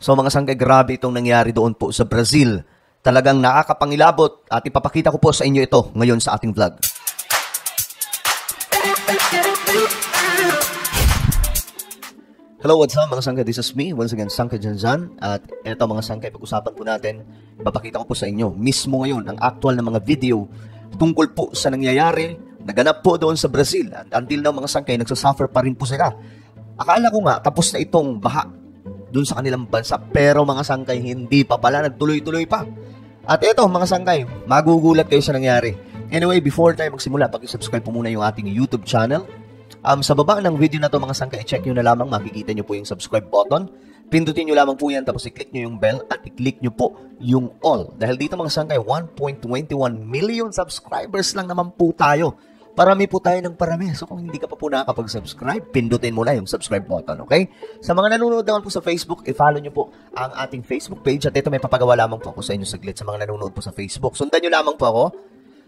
So mga sangkay, grabe itong nangyari doon po sa Brazil. Talagang nakakapangilabot at ipapakita ko po sa inyo ito ngayon sa ating vlog. Hello, what's up mga sangkay? This is me, once again, Sangkay Janjan. At eto mga sangkay, pag-usapan po natin, ipapakita ko po sa inyo mismo ngayon ang actual na mga video tungkol po sa nangyayari, naganap po doon sa Brazil. And until now mga sangkay, nagsasuffer pa rin po sila. Akala ko nga, tapos na itong baha doon sa kanilang bansa. Pero mga sangkay, hindi pa pala, nagtuloy-tuloy pa. At eto mga sangkay, magugulat kayo sa nangyari. Anyway, before tayo magsimula, pag-subscribe po muna yung ating YouTube channel. Sa baba ng video na to mga sangkay, i-check nyo na lamang, makikita nyo po yung subscribe button. Pindutin nyo lamang po yan, tapos i-click nyo yung bell at i-click nyo po yung all. Dahil dito mga sangkay, 1.21 million subscribers lang naman po tayo. Parami po tayo ng parami. So kung hindi ka pa po nakakapag-subscribe, pindutin mo na yung subscribe button, okay? Sa mga nanonood naman po sa Facebook, i-follow nyo po ang ating Facebook page. At ito may papagawa lamang po ako sa inyo saglit sa mga nanonood po sa Facebook. Sundan nyo lamang po ako.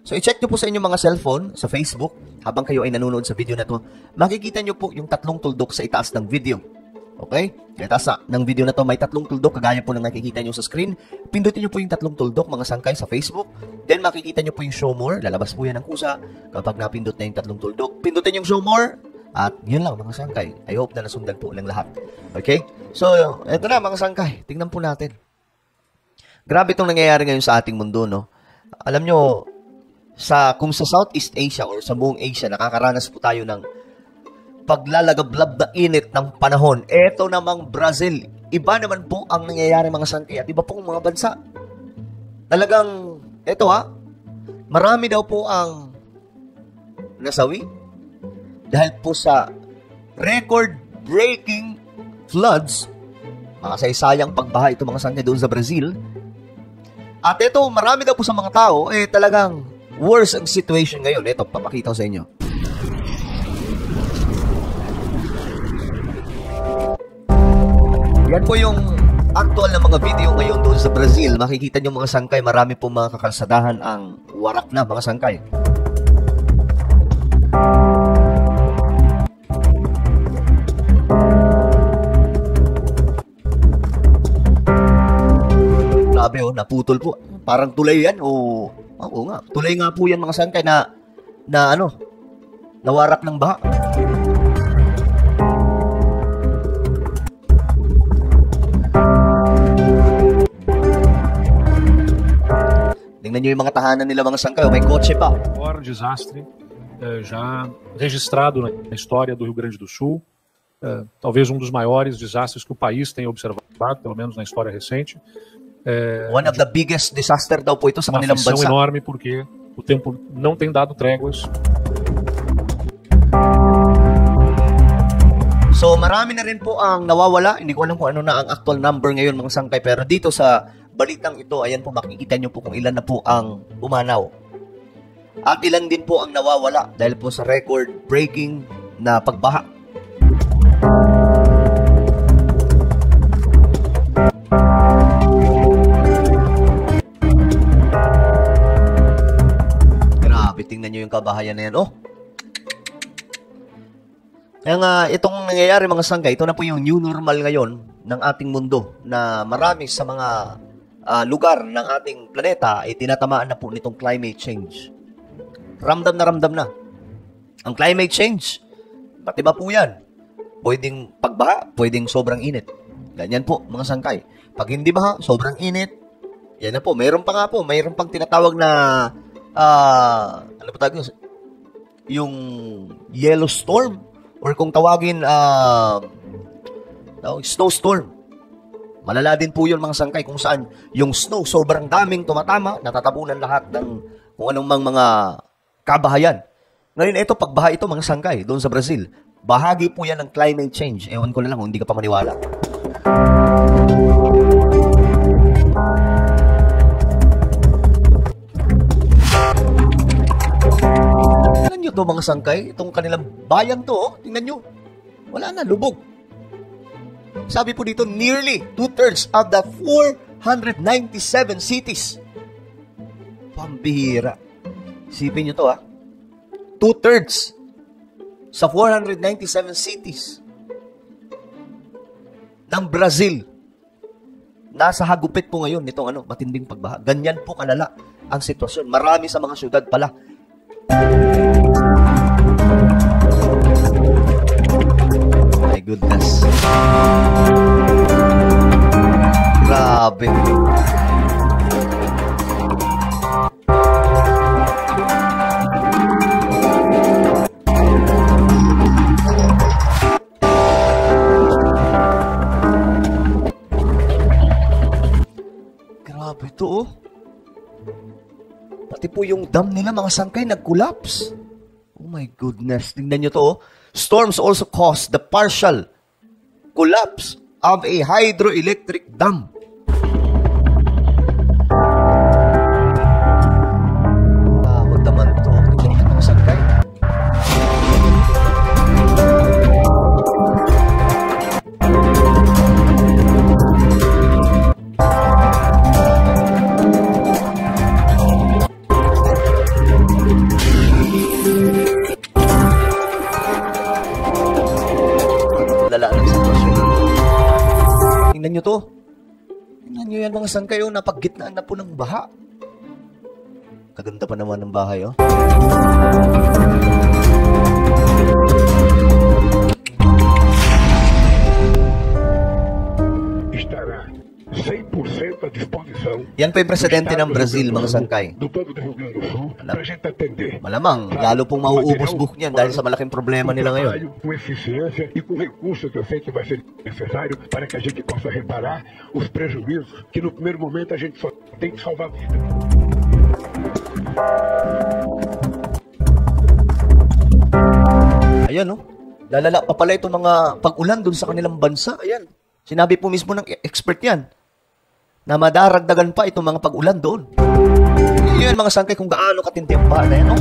So, i-check nyo po sa inyong mga cellphone, sa Facebook, habang kayo ay nanonood sa video na to, makikita nyo po yung tatlong tuldok sa itaas ng video. Okay? Sa itaas ng video na to, may tatlong tuldok, kagaya po ng nakikita nyo sa screen. Pindutin nyo po yung tatlong tuldok, mga sangkay, sa Facebook. Then, makikita nyo po yung show more. Lalabas po yan ng kusa. Kapag napindot na yung tatlong tuldok, pindutin yung show more. At yun lang, mga sangkay. I hope na nasundan po ng lahat. Okay? So, eto na, mga sangkay. Tingnan po natin. Grabe itong nangyayari ngayon sa ating mundo, no? Alam nyo, kung sa Southeast Asia or sa buong Asia, nakakaranas po tayo ng paglalagablab na init ng panahon. Eto namang Brazil, iba naman po ang nangyayari mga sangkay at iba pong mga bansa. Talagang, eto marami daw po ang nasawi dahil po sa record-breaking floods, makasaysayang pagbaha ito mga sangkay doon sa Brazil. At eto, marami daw po sa mga tao, talagang worse ang situation ngayon. Ito, papakita ko sa inyo. Yan po yung actual na mga video ngayon doon sa Brazil. Makikita nyo mga sangkay, marami po mga kakalsadahan ang warak na mga sangkay. Grabe naputol po. Parang tulay yan Oo nga, tulay nga po yan mga sangkay na nawarak ng baha. Tingnan nyo yung mga tahanan nila mga sangkay, may kotse pa. Agora um desastre já registrado na história do Rio Grande do Sul, talvez um dos maiores desastres que o país tenha observado, pelo menos na história recente. One of the biggest disaster daw po ito sa kanilang bansa. Uma enorme porque o tempo não tem dado tréguas. So marami na rin po ang nawawala. Hindi ko alam kung ano na ang actual number ngayon mga sangkay. Pero dito sa balitang ito, ayan po makikita nyo po kung ilan na po ang umanaw. At ilan din po ang nawawala dahil po sa record-breaking na pagbaha. Tingnan nyo yung kabahayan na yan. Kaya itong nangyayari mga sangkay, ito na po yung new normal ngayon ng ating mundo na marami sa mga lugar ng ating planeta ay tinatamaan na po nitong climate change. Ramdam na. Ang climate change, ba't iba po yan? Pwedeng pagbaha, pwedeng sobrang init. Ganyan po mga sangkay. Pag hindi baha, sobrang init. Yan na po. Mayroon pang tinatawag na ano pa tawag yung yellow storm or kung tawagin snowstorm. Malala din po yun mga sangkay kung saan yung snow sobrang daming tumatama, natatabunan lahat ng kung anong mga kabahayan. Ngayon ito, pagbaha ito mga sangkay doon sa Brazil, bahagi po yan ng climate change. Ewan ko na lang kung hindi ka pa maniwala. Ito mga sangkay, itong kanilang bayan to, tingnan nyo, wala na, lubog. Sabi po dito, nearly 2/3 of the 497 cities. Pambihira. Isipin nyo to 2/3 sa 497 cities ng Brazil nasa hagupit po ngayon nitong matinding pagbaha. Ganyan po kalala ang sitwasyon. Marami sa mga syudad pala. My goodness. Grabe. Grabe ito, oh. Pati po yung dam nila, mga sangkay, nag-collapse. Oh my goodness. Tingnan nyo to, oh. Storms also caused the partial collapse of a hydroelectric dam. Wag naman to. Tingnan nyo mga sangkay. Lala ng sitwasyon. Tingnan nyo to. Tingnan nyo yan mga sangkay, oh. Napaggitnaan na po ng baha. Kaganda pa naman ng bahay, oh. Estará 100% à disposição. Yan po yung presidente ng Brazil, mga sangkay. Do povo do Rio Grande do Sul, para a gente atender. Malamang, lalo pong mauubos buhok niyan dahil sa malaking problema nila ngayon. Com eficiência e com recurso que eu sei que vai ser necessário para que a gente possa reparar os prejuízos que no primeiro momento a gente só tem que salvar vidas. Ayan, no? Lalala pa pala itong mga pag-ulan dun sa kanilang bansa. Ayan. Sinabi po mismo ng expert yan na madaragdagan pa itong mga pag-ulan doon. Yun, mga sangkay, kung gaano katindi ang baha na yan, no?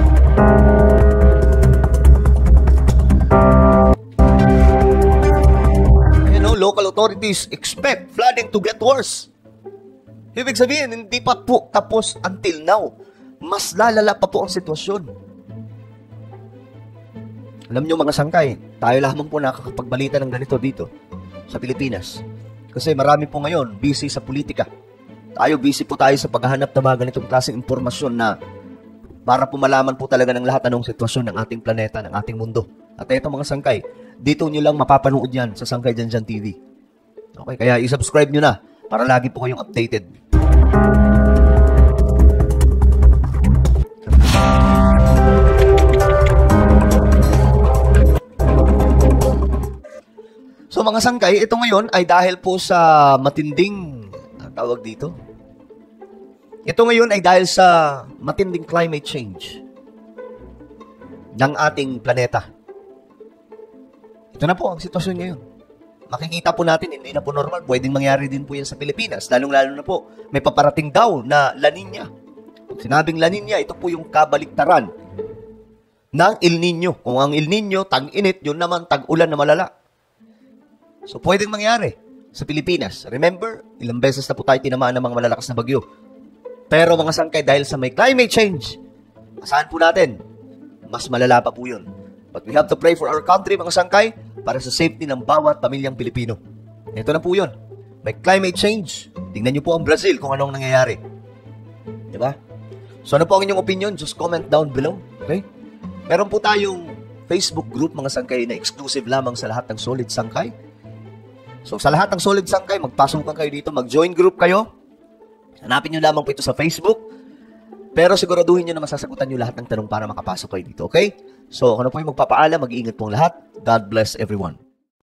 Ayan, no? Local authorities expect flooding to get worse. Ibig sabihin, hindi pa po tapos until now. Mas lalala pa po ang sitwasyon. Alam nyo mga sangkay, tayo lamang po nakakapagbalita ng ganito dito sa Pilipinas. Kasi marami po ngayon busy sa politika. Busy po tayo sa paghahanap ng mga ganitong klaseng impormasyon na para po malaman po talaga ng lahat anong sitwasyon ng ating planeta, ng ating mundo. At ito mga sangkay, dito nyo lang mapapanood yan sa Sangkay Janjan TV. Okay, kaya i-subscribe nyo na para lagi po kayong updated. So mga sangkay, ito ngayon ay dahil po sa matinding, tawag dito? Ito ngayon ay dahil sa matinding climate change ng ating planeta. Ito na po ang sitwasyon ngayon. Makikita po natin, hindi na po normal. Pwedeng mangyari din po yan sa Pilipinas. Lalong-lalo na po, may paparating daw na La Nina. Pag sinabing La Nina, ito po yung kabaliktaran ng El Nino. Kung ang El Nino, tag-init, yun naman tag-ulan na malala. So, pwedeng mangyari sa Pilipinas. Remember, ilang beses na po tayo tinamaan ng mga malalakas na bagyo. Pero mga sangkay, dahil sa may climate change, asahan po natin, mas malala pa po yun. But we have to pray for our country, mga sangkay, para sa safety ng bawat pamilyang Pilipino. Ito na po yun. May climate change. Tingnan nyo po ang Brazil kung anong nangyayari. Diba? So, ano po ang inyong opinion? Just comment down below. Okay? Meron po tayong Facebook group, mga sangkay, na exclusive lamang sa lahat ng Solid Sangkay. So, sa lahat ng Solid Sangkay, magpasukan kayo dito, mag-join group kayo. Hanapin nyo lamang po ito sa Facebook. Pero siguraduhin nyo na masasagutan nyo lahat ng tanong para makapasok kayo dito, okay? So, ano po yung magpapaalam, mag-iingat pong lahat. God bless everyone.